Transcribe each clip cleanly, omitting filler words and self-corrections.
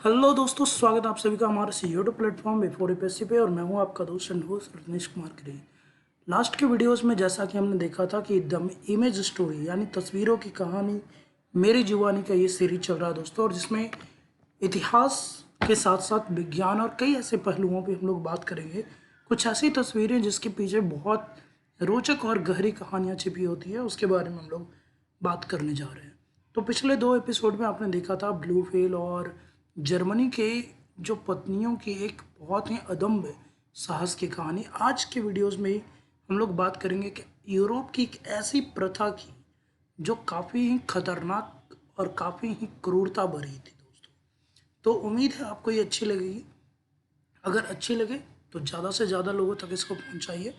Hello दोस्तों, स्वागत है आप सभी का हमारे इस यूट्यूब प्लेटफॉर्म बिफोर यूपीएससी पे। और मैं हूं आपका दोस्त and host Ratnesh Kumar Giri. Last के वीडियोस में जैसा कि हमने देखा था कि द इमेज स्टोरी यानी तस्वीरों की कहानी मेरी जुबानी का ये सीरीज चल रहा है दोस्तों, और जिसमें इतिहास के साथ साथ विज्ञान और कई ऐसे पहलुओं पे हम लोग बात करेंगे। कुछ ऐसी तस्वीरें जिसके पीछे बहुत रोचक और गहरी कहानियाँ छिपी होती है, उसके बारे में हम लोग बात करने जा रहे हैं। तो पिछले दो एपिसोड में आपने देखा था ब्लू व्हेल और जर्मनी के जो पत्नियों की एक बहुत ही अदम्य साहस की कहानी। आज के वीडियोस में हम लोग बात करेंगे कि यूरोप की एक ऐसी प्रथा की जो काफ़ी ही खतरनाक और काफ़ी ही क्रूरता भरी थी दोस्तों। तो उम्मीद है आपको ये अच्छी लगेगी। अगर अच्छी लगे तो ज़्यादा से ज़्यादा लोगों तक इसको पहुंचाइए,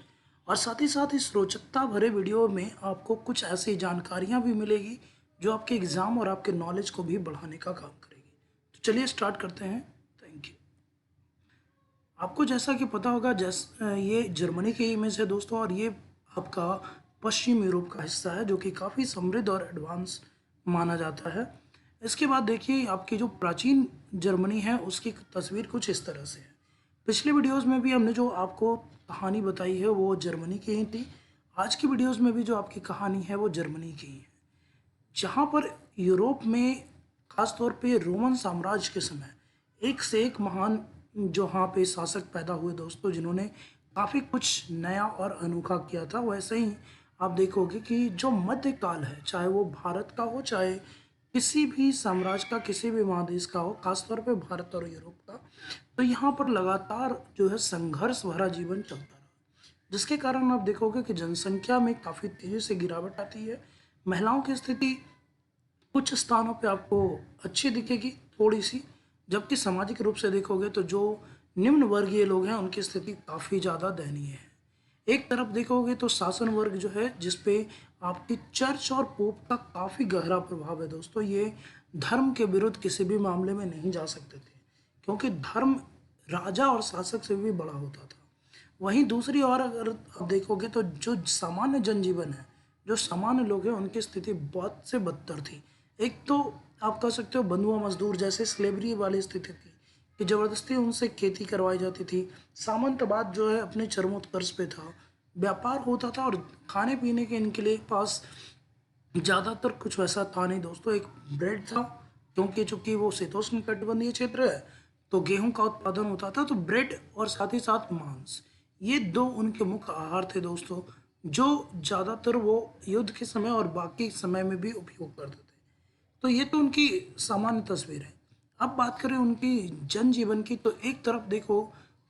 और साथ ही साथ इस रोचकता भरे वीडियो में आपको कुछ ऐसी जानकारियां भी मिलेगी जो आपके एग्ज़ाम और आपके नॉलेज को भी बढ़ाने का काम करेगी। तो चलिए स्टार्ट करते हैं। Thank you. आपको जैसा कि पता होगा, ये जर्मनी की इमेज है दोस्तों, और ये आपका पश्चिम यूरोप का हिस्सा है जो कि काफ़ी समृद्ध और एडवांस माना जाता है। इसके बाद देखिए, आपकी जो प्राचीन जर्मनी है उसकी तस्वीर कुछ इस तरह से है। पिछले वीडियोस में भी हमने जो आपको कहानी बताई है वो जर्मनी की ही थी। आज की वीडियोस में भी जो आपकी कहानी है वो जर्मनी की ही है, जहाँ पर यूरोप में खास तौर पे रोमन साम्राज्य के समय एक से एक महान जो यहाँ पे शासक पैदा हुए दोस्तों, जिन्होंने काफ़ी कुछ नया और अनोखा किया था। वैसे ही आप देखोगे कि जो मध्यकाल है, चाहे वो भारत का हो, चाहे किसी भी साम्राज्य का, किसी भी महादेश का हो, खासतौर पे भारत और यूरोप का, तो यहाँ पर लगातार जो है संघर्ष भरा जीवन चलता रहा, जिसके कारण आप देखोगे कि जनसंख्या में काफ़ी तेज़ी से गिरावट आती है। महिलाओं की स्थिति कुछ स्थानों पे आपको अच्छी दिखेगी थोड़ी सी, जबकि सामाजिक रूप से देखोगे तो जो निम्न वर्गीय लोग हैं उनकी स्थिति काफ़ी ज़्यादा दयनीय है। एक तरफ देखोगे तो शासन वर्ग जो है, जिसपे आपकी चर्च और पोप का काफ़ी गहरा प्रभाव है दोस्तों। ये धर्म के विरुद्ध किसी भी मामले में नहीं जा सकते थे, क्योंकि धर्म राजा और शासक से भी बड़ा होता था। वहीं दूसरी ओर अगर आप देखोगे तो जो सामान्य जनजीवन है, जो सामान्य लोग हैं, उनकी स्थिति बहुत से बदतर थी। एक तो आप कह सकते हो बंधुआ मजदूर जैसे स्लेवरी वाली स्थिति थी कि ज़बरदस्ती उनसे खेती करवाई जाती थी। सामंतवाद जो है अपने चरमोत्कर्ष पे था। व्यापार होता था और खाने पीने के इनके लिए पास ज़्यादातर कुछ वैसा था नहीं दोस्तों। एक ब्रेड था, क्योंकि चूंकि वो शीतोष्ण कटिबंधीय क्षेत्र है तो गेहूं का उत्पादन होता था, तो ब्रेड और साथ ही साथ मांस, ये दो उनके मुख्य आहार थे दोस्तों, जो ज़्यादातर वो युद्ध के समय और बाकी समय में भी उपयोग करते थे। तो ये तो उनकी सामान्य तस्वीर है। अब बात करें उनकी जनजीवन की, तो एक तरफ देखो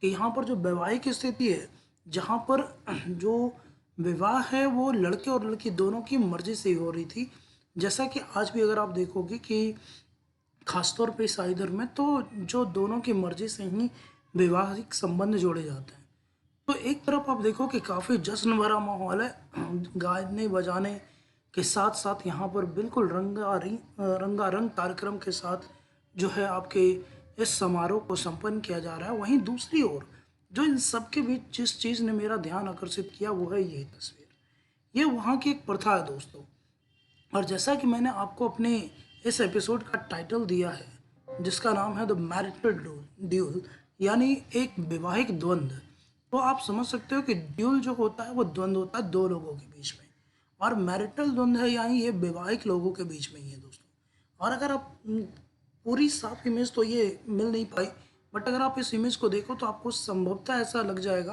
कि यहाँ पर जो वैवाहिक स्थिति है, जहाँ पर जो विवाह है वो लड़के और लड़की दोनों की मर्जी से ही हो रही थी। जैसा कि आज भी अगर आप देखोगे कि खासतौर पे ईसाई धर्म में तो जो दोनों की मर्जी से ही वैवाहिक संबंध जोड़े जाते हैं। तो एक तरफ आप देखो कि काफ़ी जश्न भरा माहौल है, गाने बजाने के साथ साथ यहाँ पर बिल्कुल रंगारंग कार्यक्रम के साथ जो है आपके इस समारोह को संपन्न किया जा रहा है। वहीं दूसरी ओर जो इन सब के बीच जिस चीज़ ने मेरा ध्यान आकर्षित किया वो है ये तस्वीर। ये वहाँ की एक प्रथा है दोस्तों, और जैसा कि मैंने आपको अपने इस एपिसोड का टाइटल दिया है जिसका नाम है द मैरिटल ड्यूल, यानी एक वैवाहिक द्वंद्व, तो आप समझ सकते हो कि ड्यूल जो होता है वो द्वंद्व होता है दो लोगों के बीच में, और मैरिटल द्वंद्व है यानी ये वैवाहिक लोगों के बीच में ही है दोस्तों। और अगर आप पूरी साफ इमेज तो ये मिल नहीं पाई, बट अगर आप इस इमेज को देखो तो आपको संभवतः ऐसा लग जाएगा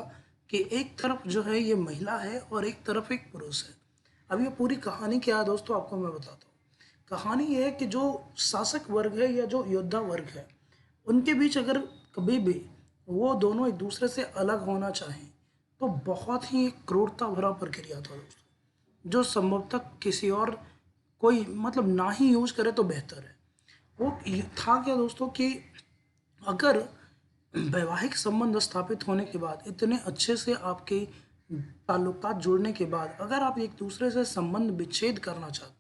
कि एक तरफ जो है ये महिला है और एक तरफ एक पुरुष है। अब ये पूरी कहानी क्या है दोस्तों, आपको मैं बताता हूँ। कहानी ये है कि जो शासक वर्ग है या जो योद्धा वर्ग है, उनके बीच अगर कभी भी वो दोनों एक दूसरे से अलग होना चाहें तो बहुत ही एक क्रूरता भरा प्रक्रिया था दोस्तों, जो संभवतः किसी और कोई मतलब ना ही यूज करे तो बेहतर है। वो था क्या दोस्तों कि अगर वैवाहिक संबंध स्थापित होने के बाद, इतने अच्छे से आपके ताल्लुकात जुड़ने के बाद, अगर आप एक दूसरे से संबंध विच्छेद करना चाहते हैं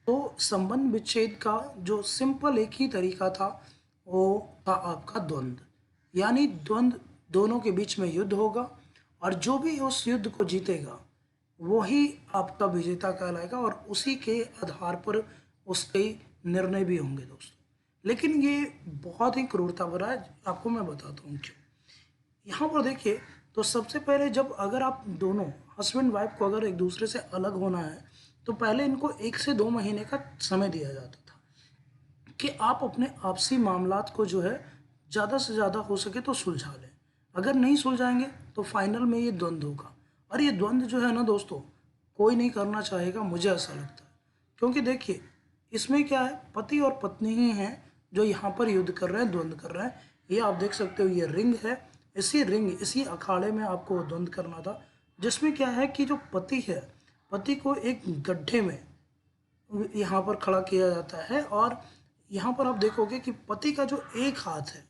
तो संबंध विच्छेद का जो सिंपल एक ही तरीका था वो था आपका द्वंद्व। यानी द्वंद्व, दोनों के बीच में युद्ध होगा, और जो भी उस युद्ध को जीतेगा वही आपका विजेता कहलाएगा, और उसी के आधार पर उसके निर्णय भी होंगे दोस्तों। लेकिन ये बहुत ही क्रूरता भरा है, आपको मैं बताता हूँ क्यों। यहाँ पर देखिए, तो सबसे पहले जब अगर आप दोनों हस्बैंड वाइफ को अगर एक दूसरे से अलग होना है, तो पहले इनको 1 से 2 महीने का समय दिया जाता था कि आप अपने आपसी मामलात को जो है ज़्यादा से ज़्यादा हो सके तो सुलझा लें। अगर नहीं सुलझाएंगे तो फाइनल में ये द्वंद्व होगा। और ये द्वंद्व जो है ना दोस्तों, कोई नहीं करना चाहेगा, मुझे ऐसा लगता है। क्योंकि देखिए, इसमें क्या है, पति और पत्नी ही हैं जो यहाँ पर युद्ध कर रहे हैं, द्वंद्व कर रहे हैं। ये आप देख सकते हो, ये रिंग है। इसी अखाड़े में आपको द्वंद्व करना था, जिसमें क्या है कि जो पति है, पति को एक गड्ढे में यहाँ पर खड़ा किया जाता है। और यहाँ पर आप देखोगे कि पति का जो एक हाथ है,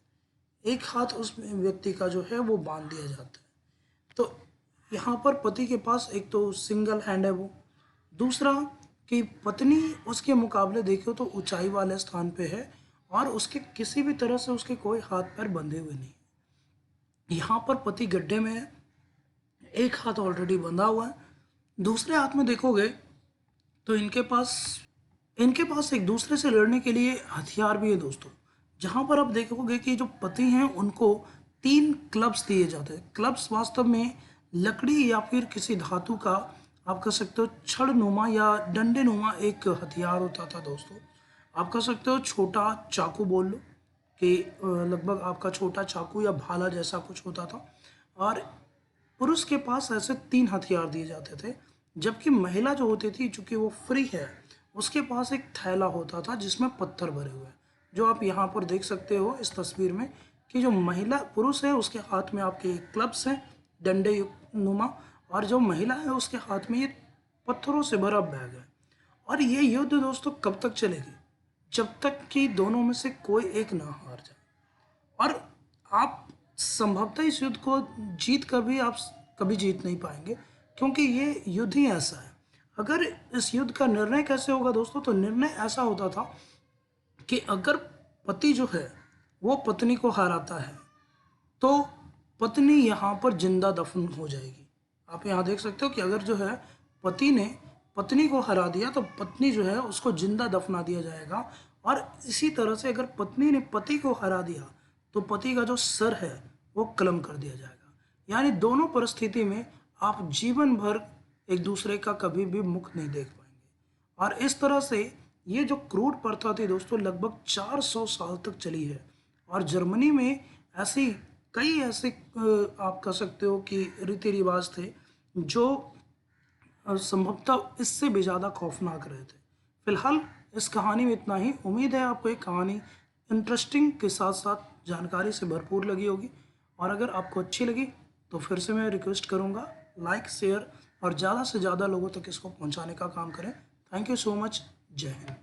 एक हाथ उस व्यक्ति का जो है वो बांध दिया जाता है। तो यहाँ पर पति के पास एक तो सिंगल हैंड है वो, दूसरा कि पत्नी उसके मुकाबले देखो तो ऊंचाई वाले स्थान पे है और उसके किसी भी तरह से उसके कोई हाथ पैर बंधे हुए नहीं। यहाँ पर पति गड्ढे में है, एक हाथ ऑलरेडी बंधा हुआ है, दूसरे हाथ में देखोगे तो इनके पास एक दूसरे से लड़ने के लिए हथियार भी है दोस्तों। जहाँ पर आप देखोगे कि जो पति हैं उनको 3 क्लब्स दिए जाते हैं। क्लब्स वास्तव में लकड़ी या फिर किसी धातु का, आप कह सकते हो छड़ नुमा या डंडे नुमा एक हथियार होता था दोस्तों। आप कह सकते हो छोटा चाकू बोल लो कि लगभग आपका छोटा चाकू या भाला जैसा कुछ होता था। और पुरुष के पास ऐसे 3 हथियार दिए जाते थे, जबकि महिला जो होती थी, चूंकि वो फ्री है, उसके पास एक थैला होता था जिसमें पत्थर भरे हुए हैं। जो आप यहाँ पर देख सकते हो इस तस्वीर में कि जो महिला पुरुष है उसके हाथ में आपके क्लब्स हैं, डंडे नुमा, और जो महिला है उसके हाथ में ये पत्थरों से भरा बैग है। और ये युद्ध दोस्तों कब तक चलेगी? जब तक कि दोनों में से कोई एक ना हार जाए। और आप संभवतः इस युद्ध को जीत कर भी आप कभी जीत नहीं पाएंगे, क्योंकि ये युद्ध ही ऐसा है। अगर इस युद्ध का निर्णय कैसे होगा दोस्तों, तो निर्णय ऐसा होता था कि अगर पति जो है वो पत्नी को हराता है तो पत्नी यहाँ पर जिंदा दफन हो जाएगी। आप यहाँ देख सकते हो कि अगर जो है पति ने पत्नी को हरा दिया तो पत्नी जो है उसको जिंदा दफना दिया जाएगा। और इसी तरह से अगर पत्नी ने पति को हरा दिया तो पति का जो सर है वो कलम कर दिया जाएगा। यानी दोनों परिस्थिति में आप जीवन भर एक दूसरे का कभी भी मुख नहीं देख पाएंगे। और इस तरह से ये जो क्रूर प्रथा थी दोस्तों, लगभग 400 साल तक चली है। और जर्मनी में ऐसी कई ऐसे आप कह सकते हो कि रीति रिवाज थे जो संभवतः इससे भी ज़्यादा खौफनाक रहे थे। फिलहाल इस कहानी में इतना ही। उम्मीद है आपको एक कहानी इंटरेस्टिंग के साथ साथ जानकारी से भरपूर लगी होगी। और अगर आपको अच्छी लगी तो फिर से मैं रिक्वेस्ट करूँगा, लाइक शेयर और ज़्यादा से ज़्यादा लोगों तक इसको पहुँचाने का काम करें। Thank you so much. जय हिंद।